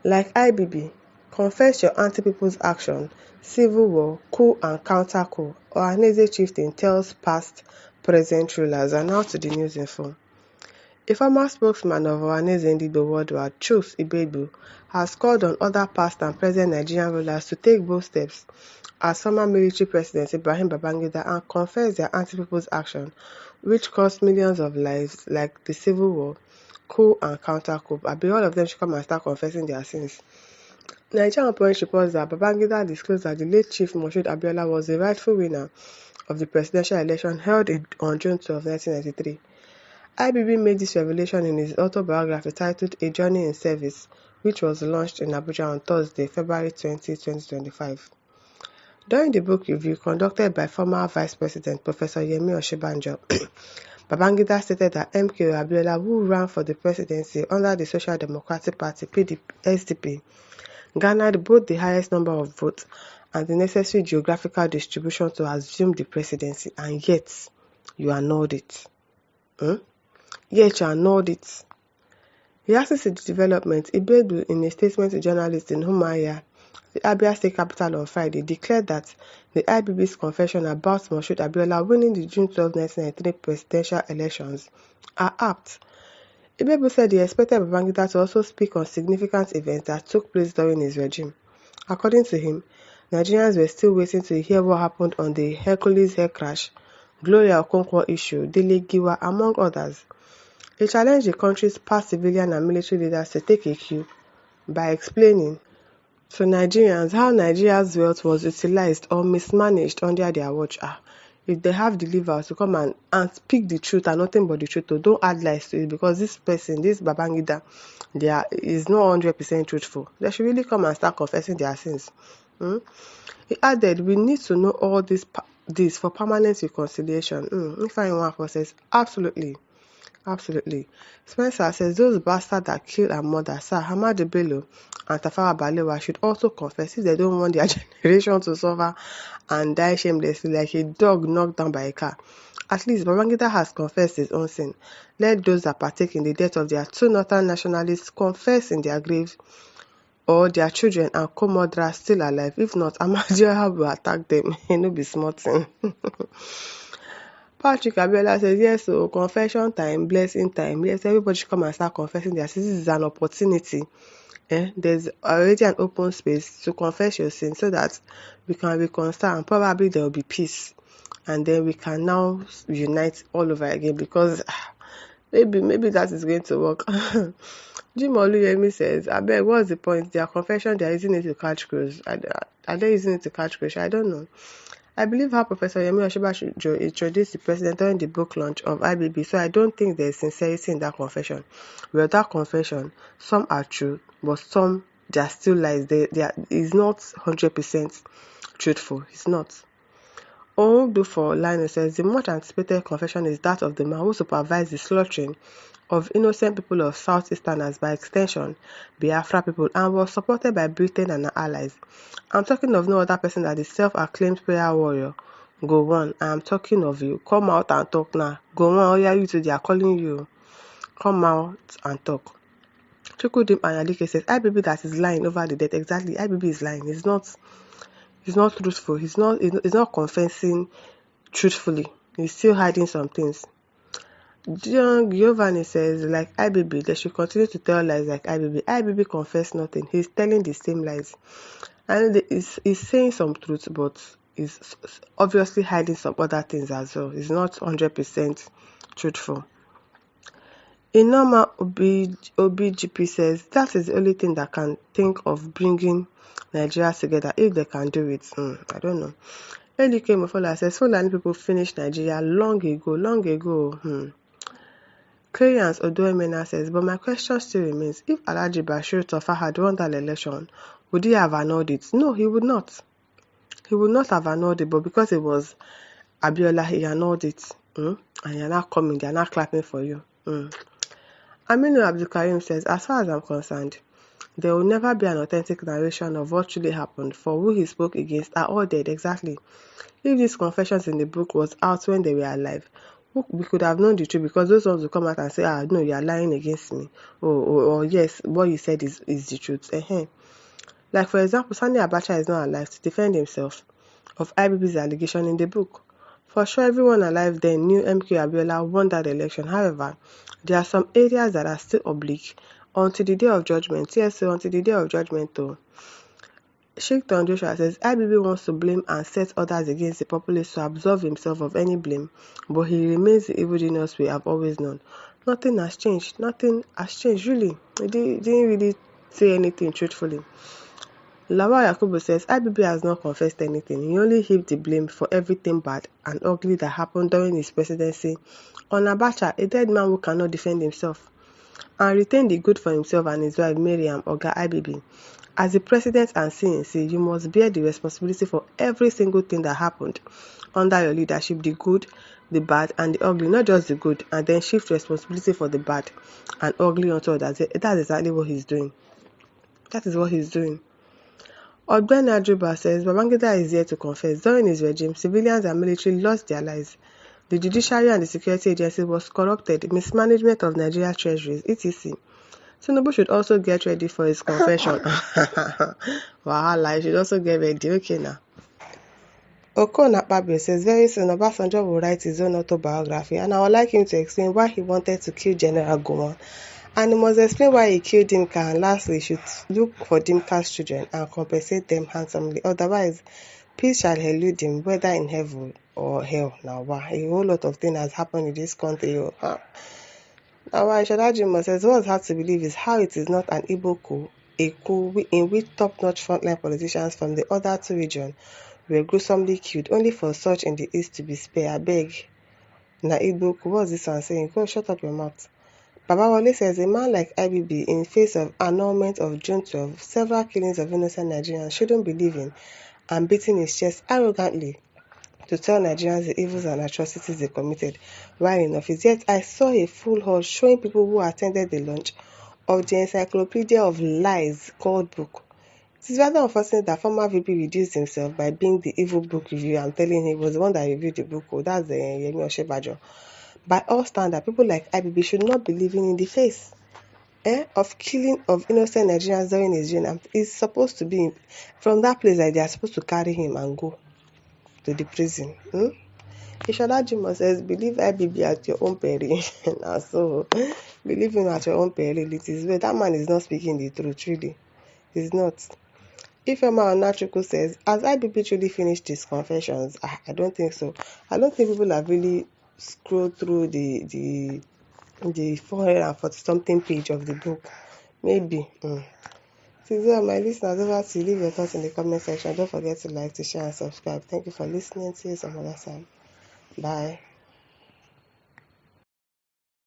Like IBB, confess your anti-people's action, civil war, coup and counter-coup. Ohaneze chieftain tells past, present rulers. And now to the news info. A former spokesman of Ohaneze Ndigbo worldwide, Chuks Ibeibu, has called on other past and present Nigerian rulers to take bold steps as former military president Ibrahim Babangida and confess their anti-people's action, which cost millions of lives, like the civil war, coup and counter-coup. All of them should come and start confessing their sins. Nigerian Punch reports that Babangida disclosed that the late Chief Moshood Abiola was the rightful winner of the presidential election held on June 12, 1993. IBB made this revelation in his autobiography titled A Journey in Service, which was launched in Abuja on Thursday, February 20, 2025. During the book review conducted by former Vice President Professor Yemi Osinbajo, Babangida stated that MKO Abiola, who ran for the presidency under the Social Democratic Party SDP, garnered both the highest number of votes and the necessary geographical distribution to assume the presidency, and yet you annulled it. Yet you annulled it. Reacting to the development, Ibeibu, in a statement to journalists in Umuahia, the Abia State capital, on Friday, declared that the IBB's confession about Moshood Abiola winning the June 12, 1993 presidential elections are apt. Ibeibu said he expected Babangida to also speak on significant events that took place during his regime. According to him, Nigerians were still waiting to hear what happened on the Hercules air crash, Gloria Okonkwo issue, Dele Giwa, among others. He challenged the country's past civilian and military leaders to take a cue by explaining to Nigerians how Nigeria's wealth was utilized or mismanaged under their watch. If they have the liver to come and speak the truth and nothing but the truth, don't add lies to it, because this person, this Babangida, is not 100% truthful. They should really come and start confessing their sins. He added, we need to know all this for permanent reconciliation. If anyone says, absolutely. Absolutely. Spencer says those bastards that kill and murder Sir Hamadu Bello and Tafawa Balewa should also confess if they don't want their generation to suffer and die shamelessly like a dog knocked down by a car. At least Babangida has confessed his own sin. Let those that partake in the death of their two northern nationalists confess in their graves, or their children and co-murderers still alive. If not, Amadioha will attack them. No be small thing. Patrick Abiola says, yes, so confession time, blessing time. Yes, everybody should come and start confessing their sins. This is an opportunity. There's already an open space to confess your sins so that we can reconcile, and probably there will be peace. And then we can now unite all over again, because maybe that is going to work. Jim Oluyemi says, I beg, what's the point? Their confession, they're using it to catch crows. Are they using it to catch crows? I don't know. I believe how Professor Yemi Osinbajo introduced the president during the book launch of IBB, so I don't think there is sincerity in that confession. Well, that confession, some are true, but some, they are still lies. It's not 100% truthful. It's not. Before Lionel says, the much anticipated confession is that of the man who supervised the slaughtering of innocent people of Southeasterners, by extension, Biafra people, and was supported by Britain and her allies. I'm talking of no other person than the self-acclaimed prayer warrior. Go on, I am talking of you. Come out and talk now. Go on, oh yeah, you two, they are calling you. Come out and talk. Chukwudim Anyalike says, IBB that is lying over the death. Exactly, IBB is lying. He's not truthful. He's not confessing truthfully. He's still hiding some things. John Giovanni says, like IBB, they should continue to tell lies like IBB. IBB confessed nothing. He's telling the same lies. And he's saying some truth, but he's obviously hiding some other things as well. He's not 100% truthful. Inoma OBGP says, that is the only thing that can think of bringing Nigeria together, if they can do it. I don't know. LK Mofola says, Fulani people finished Nigeria long ago. Clearance Odoemena says, but my question still remains, if Alhaji Bashir Tofa had won that election, would he have annulled it? No, he would not. He would not have annulled it, but because it was Abiola, he annulled it. And you're not coming, they're not clapping for you. Aminu Abdulkarim says, as far as I'm concerned, there will never be an authentic narration of what truly happened, for who he spoke against are all dead. Exactly. If these confessions in the book was out when they were alive, we could have known the truth, because those ones will come out and say, no, you are lying against me, or yes, what you said is the truth. Like, for example, Sani Abacha is not alive to defend himself of IBB's allegation in the book. For sure, everyone alive then knew MK Abiola won that election. However, there are some areas that are still oblique until the day of judgment. Yes, so until the day of judgment, though. Sheikh Don Joshua says IBB wants to blame and set others against the populace to absolve himself of any blame, but he remains the evil genius we have always known. Nothing has changed. Nothing has changed, really. He didn't really say anything truthfully. Lawal Yakubu says IBB has not confessed anything. He only heaped the blame for everything bad and ugly that happened during his presidency on Abacha, a dead man who cannot defend himself, and retain the good for himself and his wife Miriam Oga IBB. As the president and CNC, you must bear the responsibility for every single thing that happened under your leadership, the good, the bad, and the ugly, not just the good, and then shift responsibility for the bad and ugly onto others. That's exactly what he's doing. That is what he's doing. Ogbeni Ajuba says Babangida is here to confess. During his regime, civilians and military lost their lives. The judiciary and the security agency was corrupted, mismanagement of Nigeria treasuries, etc. Tinubu should also get ready for his confession. Wahala, he should also get ready. Okay now. Okon Akpabio says very soon Obasanjo will write his own autobiography, and I would like him to explain why he wanted to kill General Gowon. And he must explain why he killed Dimka, and lastly, he should look for Dimka's children and compensate them handsomely. Otherwise, peace shall elude him, whether in heaven or hell. Now, wow, a whole lot of things has happened in this country. Now, Shadajimo says, what's hard to believe is how it is not an Igbo coup, a coup in which top-notch frontline politicians from the other two regions were gruesomely killed, only for such in the east to be spared. I beg. Na Igbo coup, what's this one saying? Go shut up your mouth. Babawale says a man like IBB, in face of annulment of June 12, several killings of innocent Nigerians, shouldn't be living and beating his chest arrogantly to tell Nigerians the evils and atrocities they committed while in office. Yet I saw a full hall showing people who attended the launch of the encyclopedia of lies called book. It is rather unfortunate that former VP reduced himself by being the evil book reviewer. I'm telling him he was the one that reviewed the book. That's the Yemi Oshibajo. By all standards, people like IBB should not be living in the face of killing of innocent Nigerians during his reign. He's supposed to be from that place that they are supposed to carry him and go to the prison. Ishola Jimo says, believe IBB at your own peril. Now, so, believe him at your own peril. It is well. That man is not speaking the truth, really. He's not. Ifema Onachuku says, has IBB truly finished his confessions? I don't think so. I don't think people have really scrolled through the 440 something page of the book. Maybe. So, my listeners, over to you. Leave your thoughts in the comment section. Don't forget to like, to share, and subscribe. Thank you for listening. See you some other time. Bye.